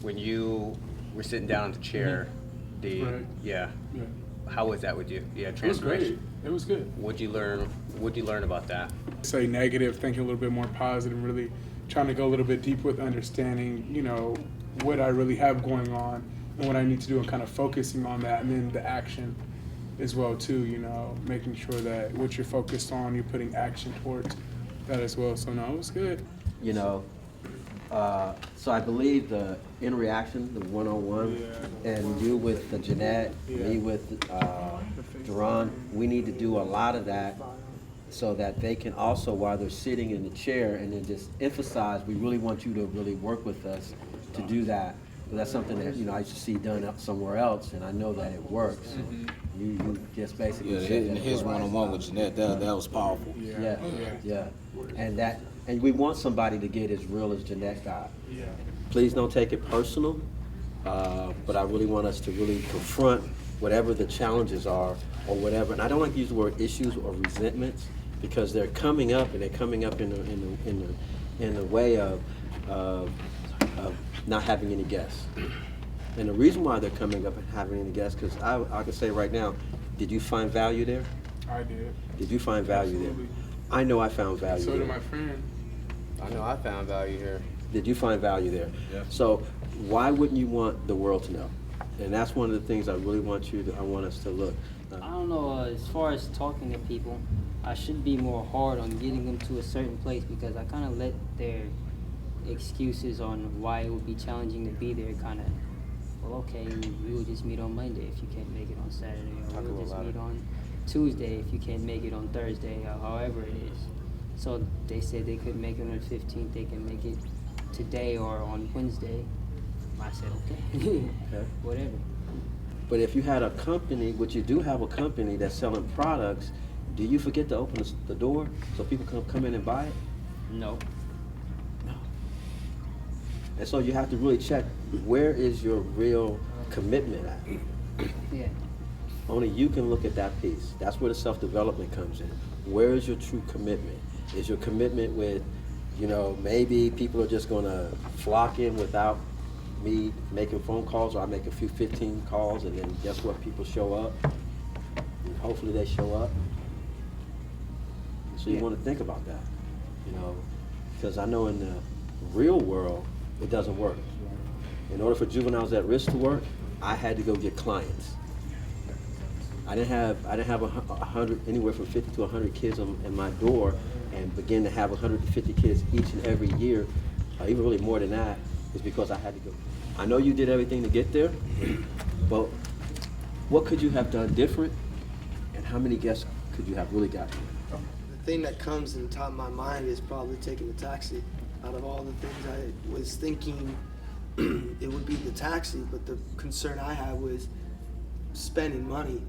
when you were sitting down in the chair, Right. yeah, Yeah. how was that with you? Yeah, It was great. transformation. It was good. What'd you learn about that? Say negative, thinking a little bit more positive, really trying to go a little bit deep with understanding, what I really have going on and what I need to do and kind of focusing on that, and then the action as well too, making sure that what you're focused on, you're putting action towards that as well. So no, it was good. You know, so I believe the interaction, the one-on-one, and you with Jeanette, me with Duran, we need to do a lot of that so that they can also, while they're sitting in the chair, and then just emphasize, we really want you to really work with us to do that. But that's something that, I used to see done up somewhere else, and I know that it works. You just basically said that it his works. one-on-one with Jeanette, that was powerful. Yeah. And we want somebody to get as real as Jeanette got. Yeah. Please don't take it personal, but I really want us to really confront whatever the challenges are or whatever. And I don't like to use the word issues or resentments because they're coming up, and they're coming up in the way of not having any guests. And the reason why they're coming up and having any guests, because I can say right now, did you find value there? I did. Did you find value Absolutely. there? I know I found value So there. did my friend. I know I found value here. Did you find value there? Yeah. So why wouldn't you want the world to know? And that's one of the things I really want I want us to look. I don't know, as far as talking to people, I should be more hard on getting them to a certain place because I kind of let their excuses on why it would be challenging to be there kind of, well, okay, we will just meet on Monday if you can't make it on Saturday, or we'll just meet on Tuesday if you can't make it on Thursday, or however it is. So they said they couldn't make it on the 15th, they can make it today or on Wednesday. I said, okay, Okay. whatever. But if you had a company, which you do have a company that's selling products, do you forget to open the door so people can come in and buy it? No. And so you have to really check, where is your real commitment at? Yeah. Only you can look at that piece. That's where the self-development comes in. Where is your true commitment? Is your commitment with, maybe people are just gonna flock in without me making phone calls, or I make a few 15 calls, and then guess what, people show up, and hopefully they show up. So you wanna think about that, because I know in the real world, it doesn't work. In order for Juveniles at Risk to work, I had to go get clients. I didn't have 100, anywhere from 50 to 100 kids in my door, and begin to have 150 kids each and every year, even really more than that, is because I had to go. I know you did everything to get there, but what could you have done different, and how many guests could you have really got here? The thing that comes in the top of my mind is probably taking the taxi. Out of all the things I was thinking, it would be the taxi, but the concern I had was spending money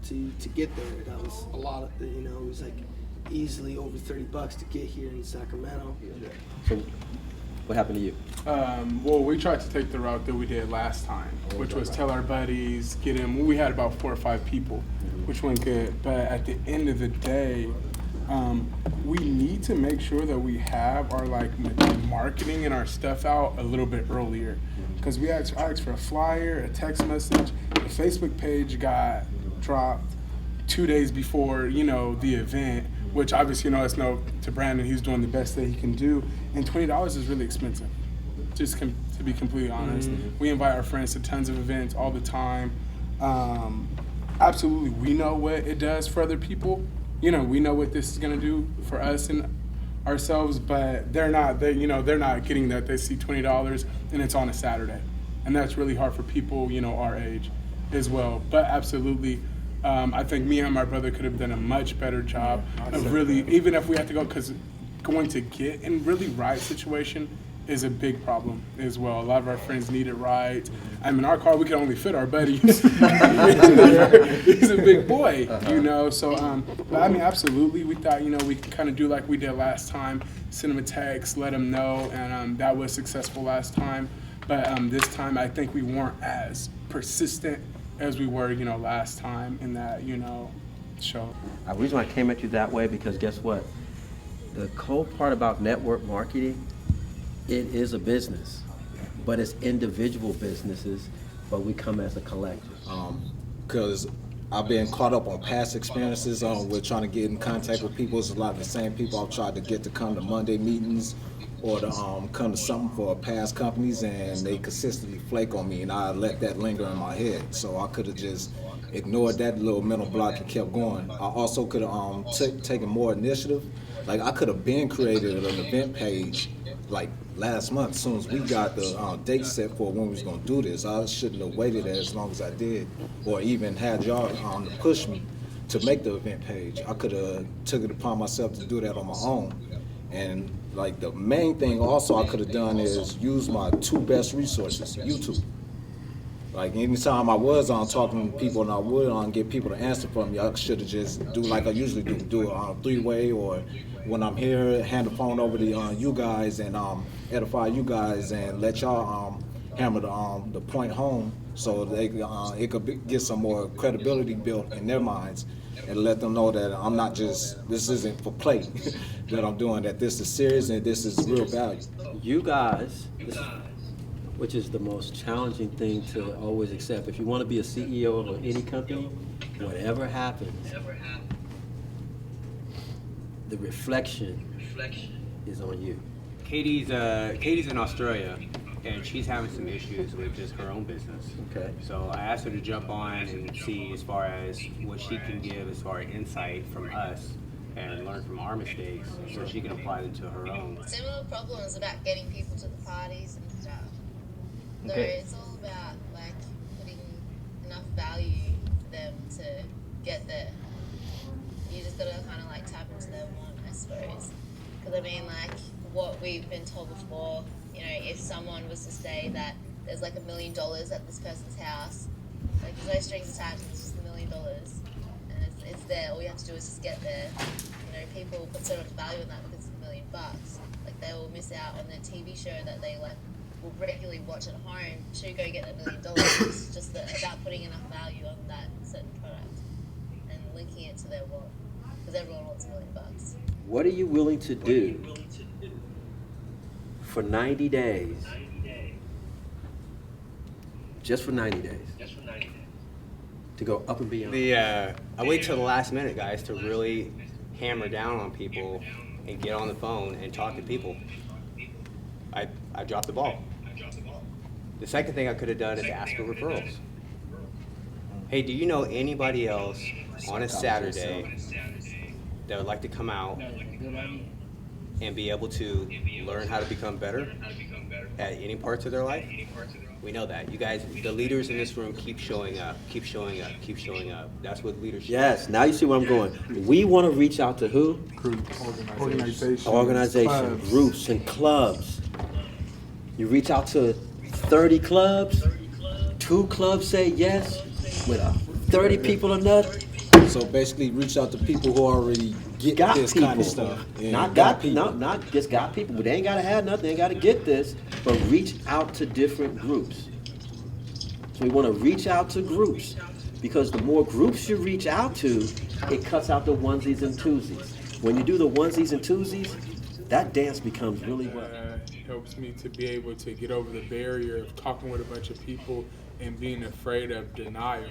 to get there. That was a lot of, it was like easily over $30 to get here in Sacramento. So what happened to you? Well, we tried to take the route that we did last time, which was tell our buddies, get in. We had about 4 or 5 people, which went good. But at the end of the day, we need to make sure that we have our marketing and our stuff out a little bit earlier, because I asked for a flyer, a text message. The Facebook page got dropped 2 days before the event, which obviously it's no to Brandon. He's doing the best that he can do, and $20 is really expensive. Just to be completely honest, we invite our friends to tons of events all the time. Absolutely, we know what it does for other people. We know what this is gonna do for us and ourselves, but they're not getting that. They see $20 and it's on a Saturday, and that's really hard for people our age as well. But absolutely, I think me and my brother could have done a much better job of really, even if we have to go, because going to get in really ride situation is a big problem as well. A lot of our friends needed rides. In our car, we could only fit our buddy. He's a big boy, So, but absolutely, we thought, we could kind of do like we did last time, send him a text, let him know, and that was successful last time. But this time, I think we weren't as persistent as we were, last time in that, show. The reason I came at you that way, because guess what? The cool part about network marketing, it is a business. but it's individual businesses, but we come as a collective. Because I've been caught up on past experiences with trying to get in contact with people. It's a lot of the same people I've tried to get to come to Monday meetings or to come to something for past companies, and they consistently flake on me, and I let that linger in my head. So I could have just ignored that little mental block and kept going. I also could have taken more initiative. Like, I could have been created an event page like last month, as soon as we got the date set for when we was gonna do this. I shouldn't have waited as long as I did, or even had y'all to push me to make the event page. I could have took it upon myself to do that on my own. And like, the main thing also I could have done is use my two best resources, YouTube. Like, anytime I was on talking to people and I would get people to answer for me, I should have just do like I usually do it on a three-way, or when I'm here, hand the phone over to you guys and edify you guys and let y'all hammer the point home, so they it could get some more credibility built in their minds, and let them know that I'm not just, this isn't for play, that I'm doing, that this is serious and this is real value. You guys, which is the most challenging thing to always accept. If you want to be a CEO of any company, whatever happens, the reflection is on you. Katie's in Australia, and she's having some issues with just her own business. Okay. So I asked her to jump on and see as far as what she can give as far as insight from us and learn from our mistakes, so she can apply them to her own. Similar problems about getting people to the parties and stuff. So Okay. it's all about like putting enough value for them to get there. You just gotta kind of like tap into their want, I suppose. Because I mean, like what we've been told before, you know, if someone was to say that there's like $1 million at this person's house, like there's no strings attached, it's just $1 million, and it's there. All you have to do is just get there. You know, people put so much value in that because it's $1 million. Like they will miss out on their TV show that they like will regularly watch at home to go get $1 million. It's just about putting enough value on that certain product and linking it to their want, because everyone wants $1 million. What are you willing to do for 90 days? Just for 90 days. To go up and beyond. I wait till the last minute, guys, to really hammer down on people and get on the phone and talk to people. I dropped the ball. The second thing I could have done is ask for referrals. Hey, do you know anybody else on a Saturday that would like to come out and be able to learn how to become better at any parts of their life? We know that. You guys, the leaders in this room, keep showing up, keep showing up, keep showing up. That's what leadership Yes, now you see where I'm going. We want to reach out to who? Organizations, groups, and clubs. You reach out to 30 clubs, 2 clubs say yes, with 30 people or nothing. So basically, reach out to people who already get Got this people. kind of stuff. Yeah, Not just got people, but they ain't gotta have nothing, they ain't gotta get this, but reach out to different groups. So we wanna reach out to groups, because the more groups you reach out to, it cuts out the onesies and twosies. When you do the onesies and twosies, that dance becomes really well. Helps me to be able to get over the barrier of talking with a bunch of people and being afraid of denial,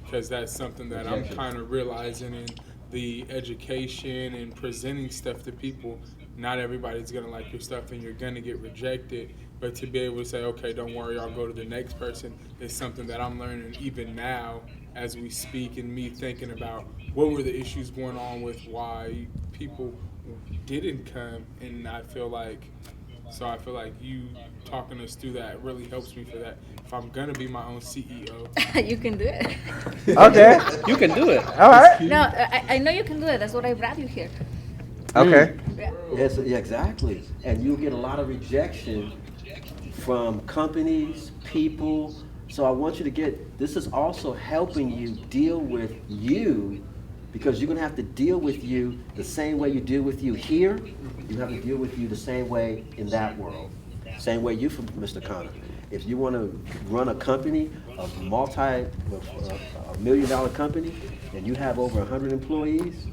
because that's something that I'm kind of realizing in the education and presenting stuff to people. Not everybody's gonna like your stuff and you're gonna get rejected, but to be able to say, okay, don't worry, I'll go to the next person, is something that I'm learning even now as we speak, and me thinking about what were the issues going on with why people didn't come. And I feel like you talking us through that really helps me for that. If I'm gonna be my own CEO. You can do it. Okay, you can do it. All right. No, I know you can do it. That's what I brought you here. Okay. Yeah. Yes, yeah, exactly. And you'll get a lot of rejection from companies, people. So I want you to get, this is also helping you deal with you, because you're gonna have to deal with you the same way you deal with you here. You have to deal with you the same way in that world. Same way you, Mr. Connor. If you want to run a company, a $1 million company, and you have over 100 employees,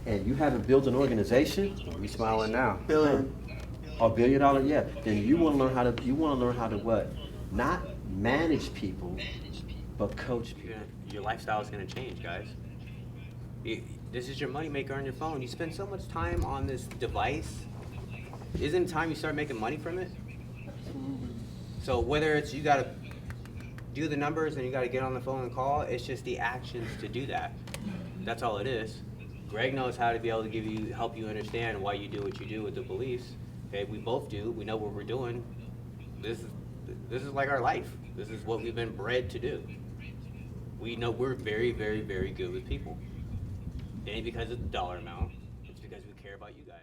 and you haven't built an organization, We smiling now. Billion. Or $1 billion, yeah. Then you want to learn how to what? Not manage people, but coach people. Your lifestyle is going to change, guys. This is your moneymaker on your phone. You spend so much time on this device. Isn't it time you start making money from it? So whether it's you got to do the numbers and you got to get on the phone and call, it's just the actions to do that. That's all it is. Greg knows how to be able to help you understand why you do what you do with the beliefs. Okay, we both do. We know what we're doing. This is like our life. This is what we've been bred to do. We know we're very, very, very good with people. It ain't because of the dollar amount. It's because we care about you guys.